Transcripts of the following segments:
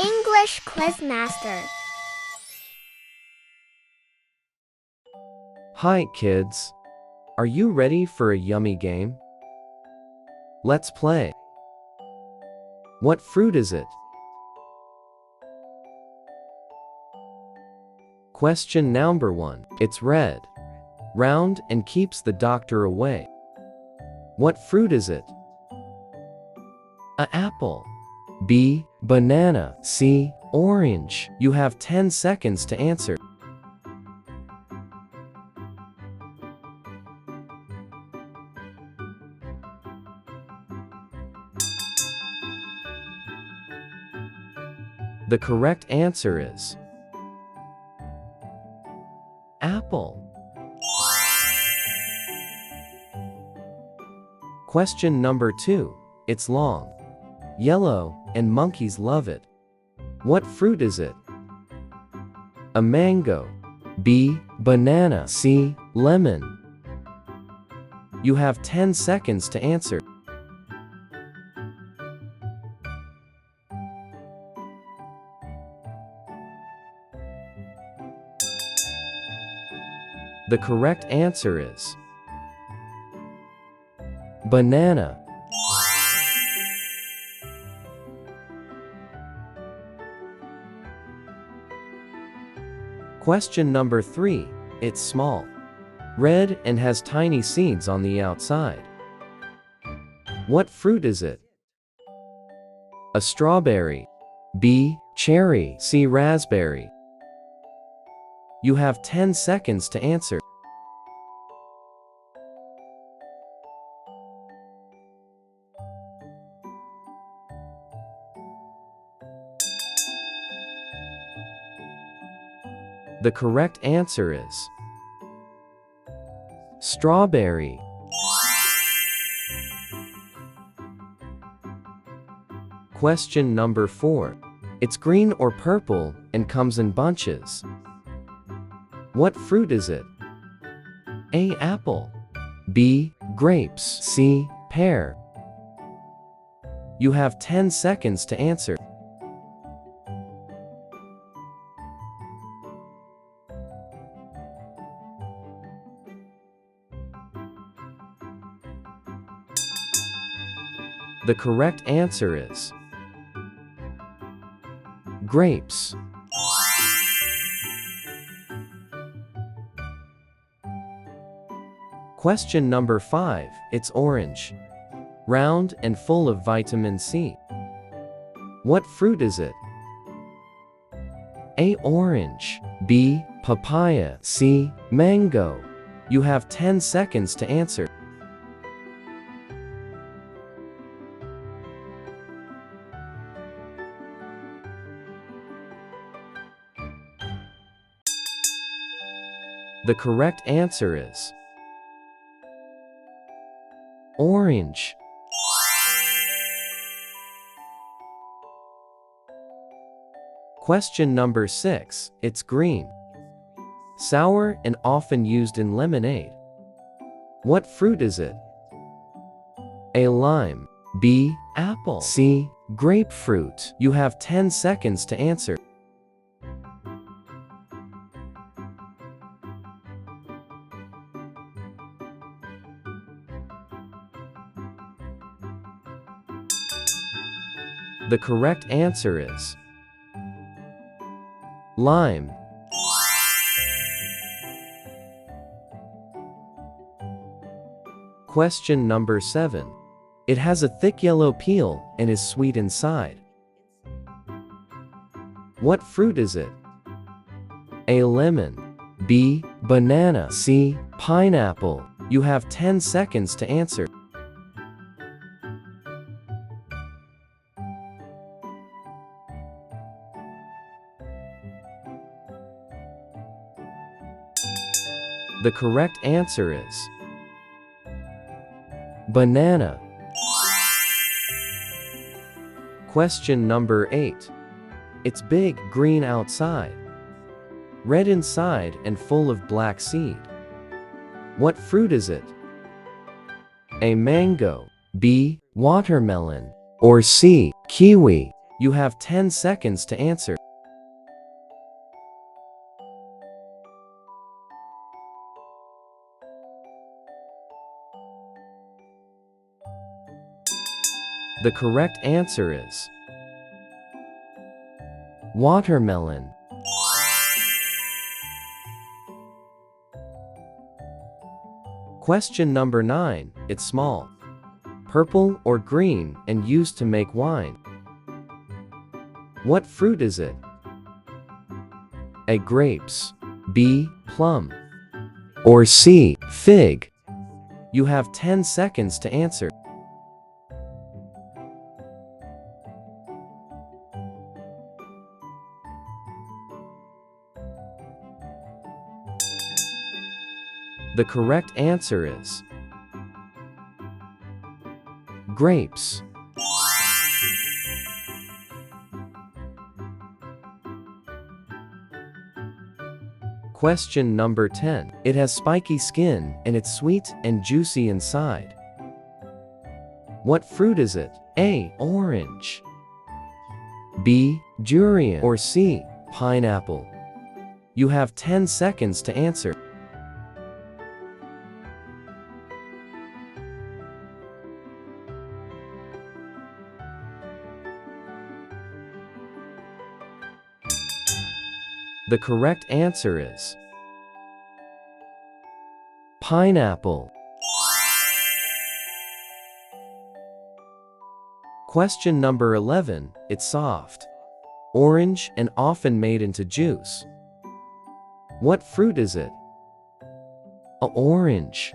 English Quizmaster. Hi kids. Are you ready for a yummy game? Let's play. What fruit is it? Question number 1. It's red, round, and keeps the doctor away. What fruit is it? A apple. B. Banana. C. Orange. You have 10 seconds to answer. The correct answer is apple. Question number 2. It's long, yellow, and monkeys love it. What fruit is it? A mango. B. Banana. C. Lemon. You have 10 seconds to answer. The correct answer is banana. Question number 3. It's small, red, and has tiny seeds on the outside. What fruit is it? A strawberry. B. Cherry. C. Raspberry. You have 10 seconds to answer. The correct answer is strawberry. Question number 4. It's green or purple and comes in bunches. What fruit is it? A. Apple. B. Grapes. C. Pear. You have 10 seconds to answer. The correct answer is grapes. Question number 5. It's orange, round, and full of vitamin C. What fruit is it? A. Orange. B. Papaya. C. Mango. You have 10 seconds to answer. The correct answer is orange. Question number 6. It's green, sour, and often used in lemonade. What fruit is it? A. Lime. B. Apple. C. Grapefruit. You have 10 seconds to answer. The correct answer is lime. Question number 7. It has a thick yellow peel and is sweet inside. What fruit is it? A. Lemon. B. Banana. C. Pineapple. You have 10 seconds to answer. The correct answer is banana. Question number 8. It's big, green outside, red inside, and full of black seed. What fruit is it? A. Mango. B. Watermelon. Or C. Kiwi. You have 10 seconds to answer. The correct answer is watermelon. Question number 9. It's small, purple or green, and used to make wine. What fruit is it? A. Grapes, B. Plum, or C. Fig. You have 10 seconds to answer. The correct answer is grapes. Question number 10. It has spiky skin and it's sweet and juicy inside. What fruit is it? A. Orange, B. Durian, or C. Pineapple. You have 10 seconds to answer. The correct answer is pineapple. Question number 11. It's soft, orange, and often made into juice. What fruit is it? A. Orange,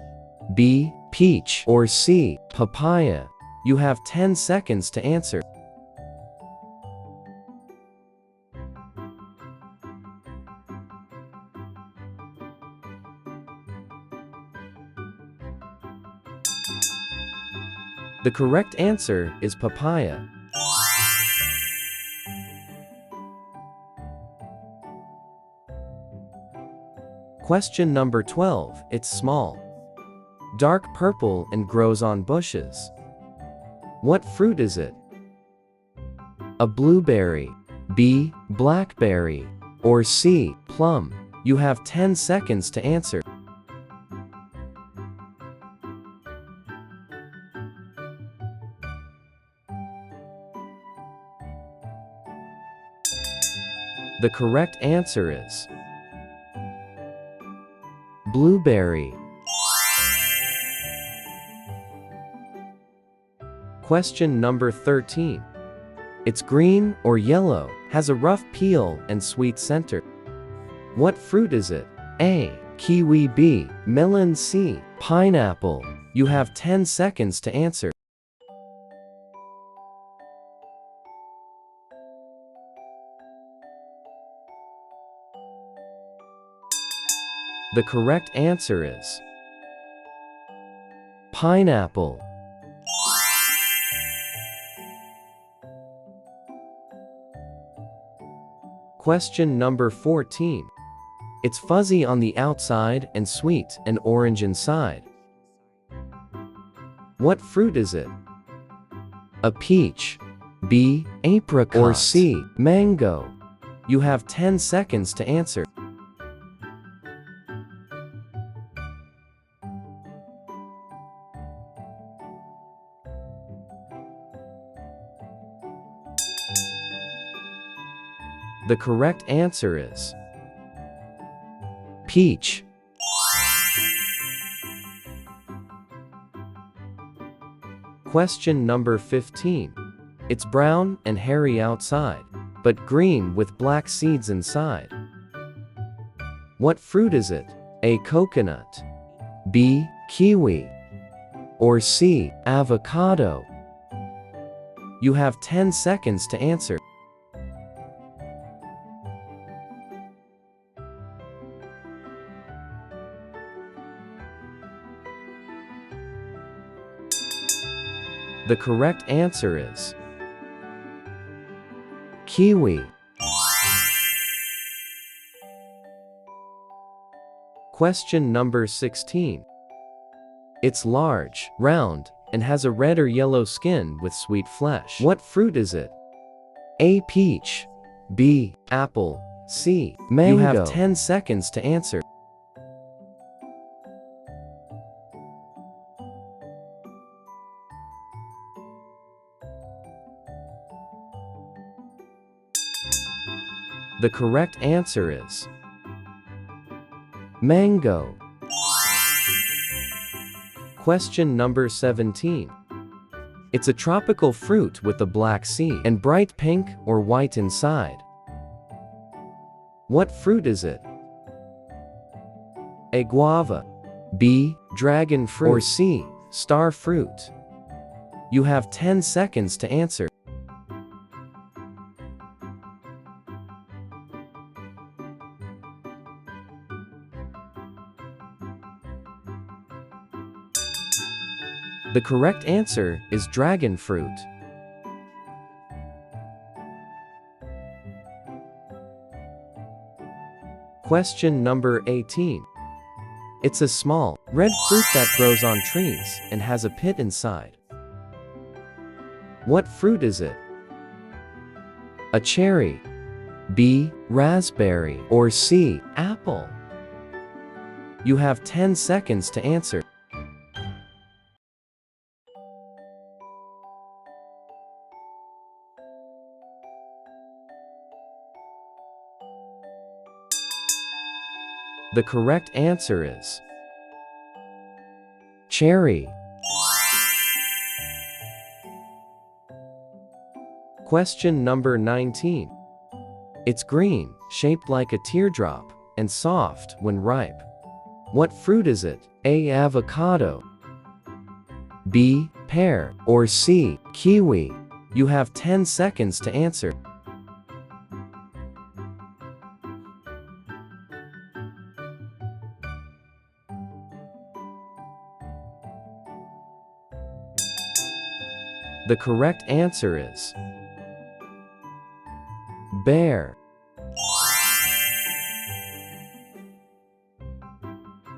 B. Peach, or C. Papaya. You have 10 seconds to answer. The correct answer is papaya. Question number 12. It's small, dark purple, and grows on bushes. What fruit is it? A. Blueberry, B. Blackberry, or C. Plum. You have 10 seconds to answer. The correct answer is blueberry. Question number 13. It's green or yellow, has a rough peel and sweet center. What fruit is it? A. Kiwi, B. Melon, C. Pineapple. You have 10 seconds to answer. The correct answer is pineapple. Question number 14. It's fuzzy on the outside and sweet and orange inside. What fruit is it? A. Peach, B. Apricot, or C. Mango. You have 10 seconds to answer. The correct answer is peach. Question number 15. It's brown and hairy outside, but green with black seeds inside. What fruit is it? A. Coconut, B. Kiwi, or C. Avocado. You have 10 seconds to answer. The correct answer is kiwi. Question number 16. It's large, round, and has a red or yellow skin with sweet flesh. What fruit is it? A. Peach. B. Apple. C. Mango. You have 10 seconds to answer. The correct answer is mango. Question number 17. It's a tropical fruit with a black seed and bright pink or white inside. What fruit is it? A. Guava. B. Dragon fruit. Or C. Star fruit. You have 10 seconds to answer. The correct answer is dragon fruit. Question number 18. It's a small, red fruit that grows on trees and has a pit inside. What fruit is it? A cherry. B. Raspberry. Or C. Apple. You have 10 seconds to answer. The correct answer is cherry. Question number 19. It's green, shaped like a teardrop, and soft when ripe. What fruit is it? A. Avocado. B. Pear. Or C. Kiwi. You have 10 seconds to answer. The correct answer is bear.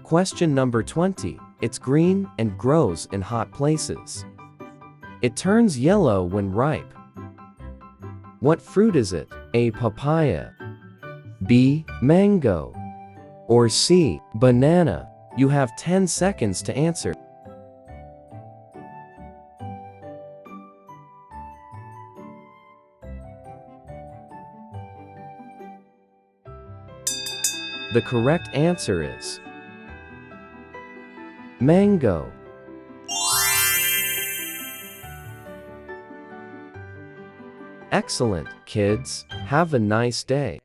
Question number 20. It's green and grows in hot places. It turns yellow when ripe. What fruit is it? A. Papaya. B. Mango. Or C. Banana. You have 10 seconds to answer. The correct answer is mango. Excellent, kids. Have a nice day.